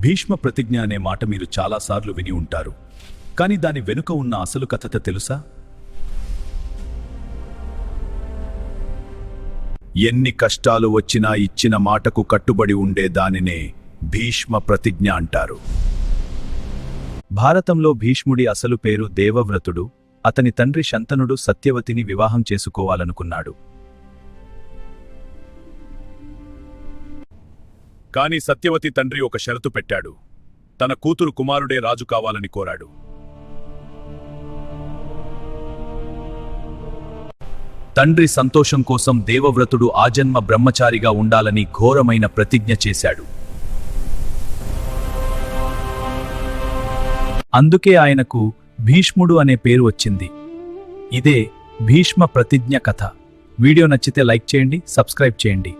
భీష్మ ప్రతిజ్ఞ అనే మాట మీరు చాలాసార్లు విని ఉంటారు. కానీ దాని వెనుక ఉన్న అసలు కథ తెలుసా? ఎన్ని కష్టాలు వచ్చినా ఇచ్చిన మాటకు కట్టుబడి ఉండే దానినే భీష్మ ప్రతిజ్ఞ అంటారు. భారతంలో భీష్ముడి అసలు పేరు దేవవ్రతుడు. అతని తండ్రి శంతనుడు సత్యవతిని వివాహం చేసుకోవాలనుకున్నాడు. కాని సత్యవతి తండ్రి ఒక షరతు పెట్టాడు. తన కూతురు కుమారుడే రాజు కావాలని కోరాడు. తండ్రి సంతోషం కోసం దేవవ్రతుడు ఆజన్మ బ్రహ్మచారిగా ఉండాలని ఘోరమైన ప్రతిజ్ఞ చేశాడు. అందుకే ఆయనకు భీష్ముడు అనే పేరు వచ్చింది. ఇదే భీష్మ ప్రతిజ్ఞ కథ. వీడియో నచ్చితే లైక్ చేయండి, సబ్స్క్రైబ్ చేయండి.